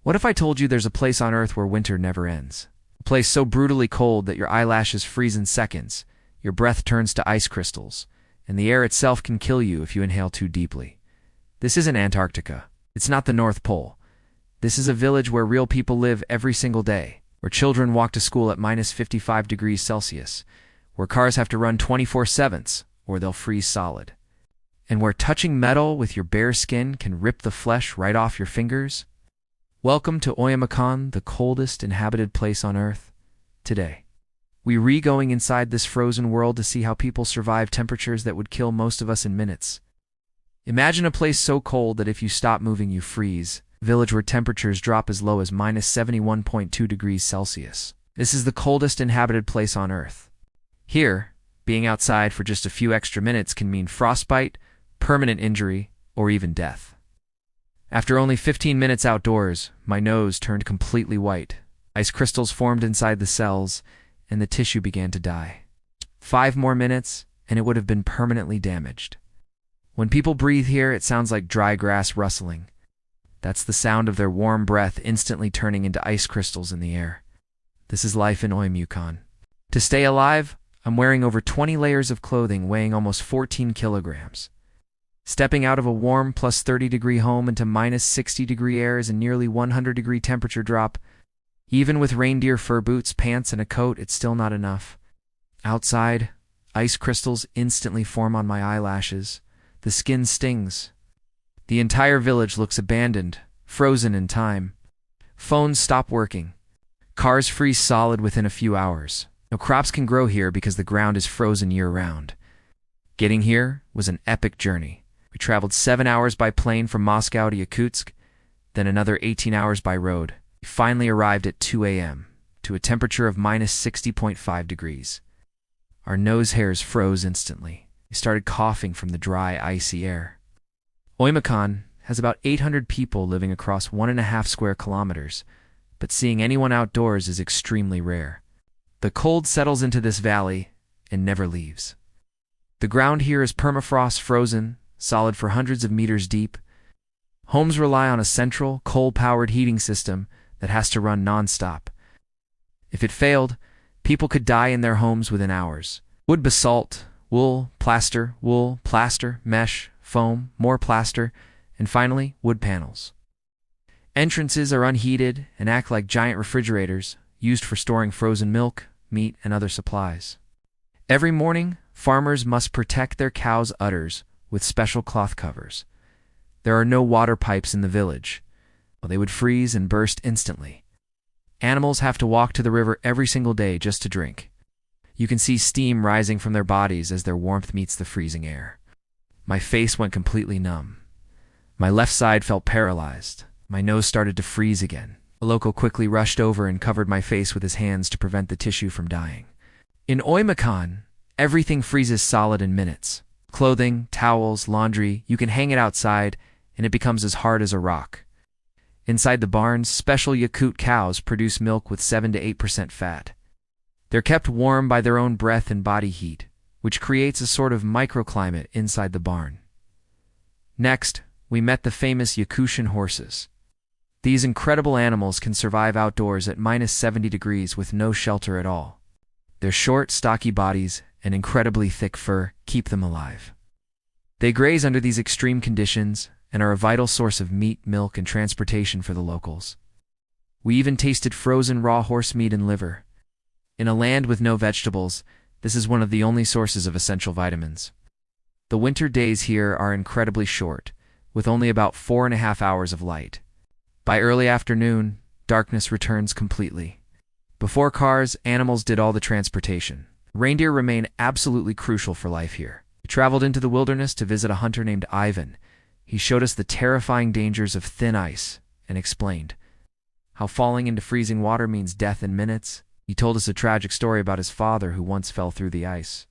What if I told you there's a place on Earth where winter never ends? A place so brutally cold that your eyelashes freeze in seconds, your breath turns to ice crystals, and the air itself can kill you if you inhale too deeply. This isn't Antarctica. It's not the North Pole. This is a village where real people live every single day, where children walk to school at minus 55 degrees Celsius, where cars have to run 24/7 or they'll freeze solid, and where touching metal with your bare skin can rip the flesh right off your fingers. Welcome to Oymacon, the coldest inhabited place on Earth. Today, we're going inside this frozen world to see how people survive temperatures that would kill most of us in minutes. Imagine a place so cold that if you stop moving you freeze. A village where temperatures drop as low as minus 71.2 degrees Celsius. This is the coldest inhabited place on Earth. Here, being outside for just a few extra minutes can mean frostbite, permanent injury, or even death. After only 15 minutes outdoors, my nose turned completely white. Ice crystals formed inside the cells, and the tissue began to die. 5 more minutes, and it would have been permanently damaged. When people breathe here, it sounds like dry grass rustling. That's the sound of their warm breath instantly turning into ice crystals in the air. This is life in Oymacon. To stay alive, I'm wearing over 20 layers of clothing weighing almost 14 kilograms. Stepping out of a warm plus 30-degree home into minus 60-degree air is a nearly 100-degree temperature drop. Even with reindeer fur boots, pants, and a coat, it's still not enough. Outside, ice crystals instantly form on my eyelashes. The skin stings. The entire village looks abandoned, frozen in time. Phones stop working. Cars freeze solid within a few hours. No crops can grow here because the ground is frozen year-round. Getting here was an epic journey. We traveled 7 hours by plane from Moscow to Yakutsk, then another 18 hours by road. We finally arrived at 2 a.m. to a temperature of minus 60.5 degrees. Our nose hairs froze instantly. We started coughing from the dry, icy air. Oymacon has about 800 people living across 1.5 square kilometers, but seeing anyone outdoors is extremely rare. The cold settles into this valley and never leaves. The ground here is permafrost frozen, solid for hundreds of meters deep. Homes rely on a central, coal-powered heating system that has to run non-stop. If it failed, people could die in their homes within hours. Wood basalt, wool, plaster, mesh, foam, more plaster, and finally, wood panels. Entrances are unheated and act like giant refrigerators used for storing frozen milk, meat, and other supplies. Every morning, farmers must protect their cows' udders with special cloth covers. There are no water pipes in the village. They would freeze and burst instantly. Animals have to walk to the river every single day just to drink. You can see steam rising from their bodies as their warmth meets the freezing air. My face went completely numb. My left side felt paralyzed. My nose started to freeze again. A local quickly rushed over and covered my face with his hands to prevent the tissue from dying. In Oymacon, everything freezes solid in minutes. Clothing, towels, laundry, you can hang it outside, and it becomes as hard as a rock. Inside the barns, special Yakut cows produce milk with 7 to 8% fat. They're kept warm by their own breath and body heat, which creates a sort of microclimate inside the barn. Next, we met the famous Yakutian horses. These incredible animals can survive outdoors at minus 70 degrees with no shelter at all. Their short, stocky bodies and incredibly thick fur keep them alive. They graze under these extreme conditions and are a vital source of meat, milk, and transportation for the locals. We even tasted frozen raw horse meat and liver. In a land with no vegetables, this is one of the only sources of essential vitamins. The winter days here are incredibly short, with only about 4.5 hours of light. By early afternoon, darkness returns completely. Before cars, animals did all the transportation. Reindeer remain absolutely crucial for life here. We traveled into the wilderness to visit a hunter named Ivan. He showed us the terrifying dangers of thin ice and explained how falling into freezing water means death in minutes. He told us a tragic story about his father who once fell through the ice.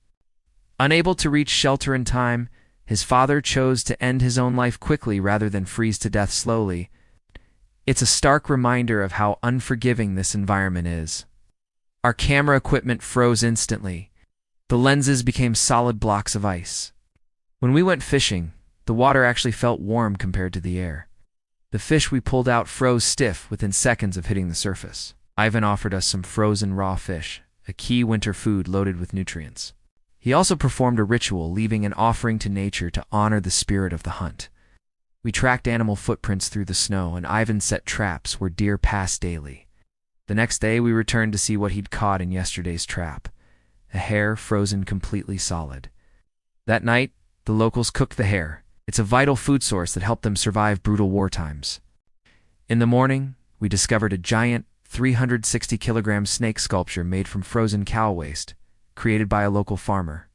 Unable to reach shelter in time, his father chose to end his own life quickly rather than freeze to death slowly. It's a stark reminder of how unforgiving this environment is. Our camera equipment froze instantly. The lenses became solid blocks of ice. When we went fishing, the water actually felt warm compared to the air. The The fish we pulled out froze stiff within seconds of hitting the surface. Ivan offered us some frozen raw fish, a key winter food loaded with nutrients. He also performed a ritual, leaving an offering to nature to honor the spirit of the hunt. We tracked animal footprints through the snow, and Ivan set traps where deer passed daily. The next day, we returned to see what he'd caught in yesterday's trap, a hare frozen completely solid. That night, the locals cooked the hare. It's a vital food source that helped them survive brutal war times. In the morning, we discovered a giant 360-kilogram snake sculpture made from frozen cow waste, created by a local farmer.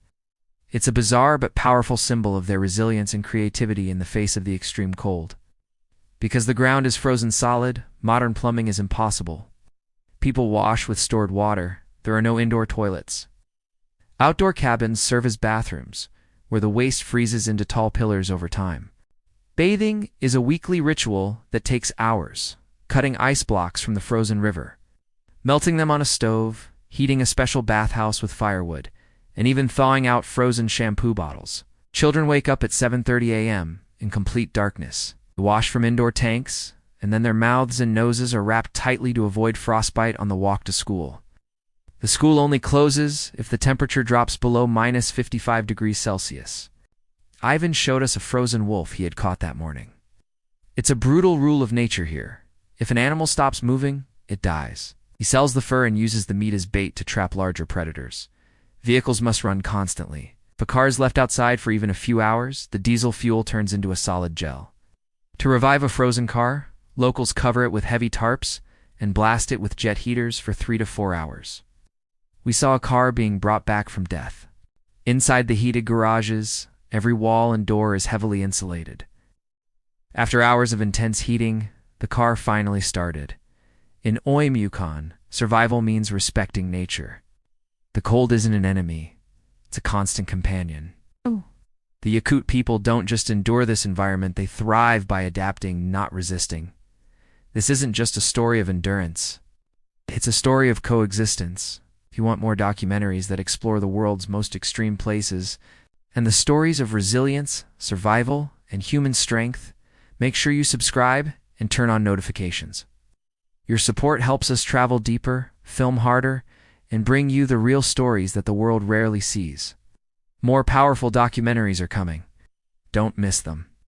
It's a bizarre but powerful symbol of their resilience and creativity in the face of the extreme cold. Because the ground is frozen solid, modern plumbing is impossible. People wash with stored water. There are no indoor toilets. Outdoor cabins serve as bathrooms, where the waste freezes into tall pillars over time. Bathing is a weekly ritual that takes hours, cutting ice blocks from the frozen river, melting them on a stove, heating a special bathhouse with firewood, and even thawing out frozen shampoo bottles. Children wake up at 7:30 a.m. in complete darkness. They wash from indoor tanks, and then their mouths and noses are wrapped tightly to avoid frostbite on the walk to school. The school only closes if the temperature drops below -55 degrees Celsius. Ivan showed us a frozen wolf he had caught that morning. It's a brutal rule of nature here. If an animal stops moving, it dies. He sells the fur and uses the meat as bait to trap larger predators. Vehicles must run constantly. If a car is left outside for even a few hours, the diesel fuel turns into a solid gel. To revive a frozen car, locals cover it with heavy tarps and blast it with jet heaters for 3 to 4 hours. We saw a car being brought back from death. Inside the heated garages, every wall and door is heavily insulated. After hours of intense heating, the car finally started. In Yukon, survival means respecting nature. The cold isn't an enemy, it's a constant companion. The Yakut people don't just endure this environment, they thrive by adapting, not resisting. This isn't just a story of endurance. It's a story of coexistence. If you want more documentaries that explore the world's most extreme places and the stories of resilience, survival, and human strength, make sure you subscribe and turn on notifications. Your support helps us travel deeper, film harder, and bring you the real stories that the world rarely sees. More powerful documentaries are coming. Don't miss them.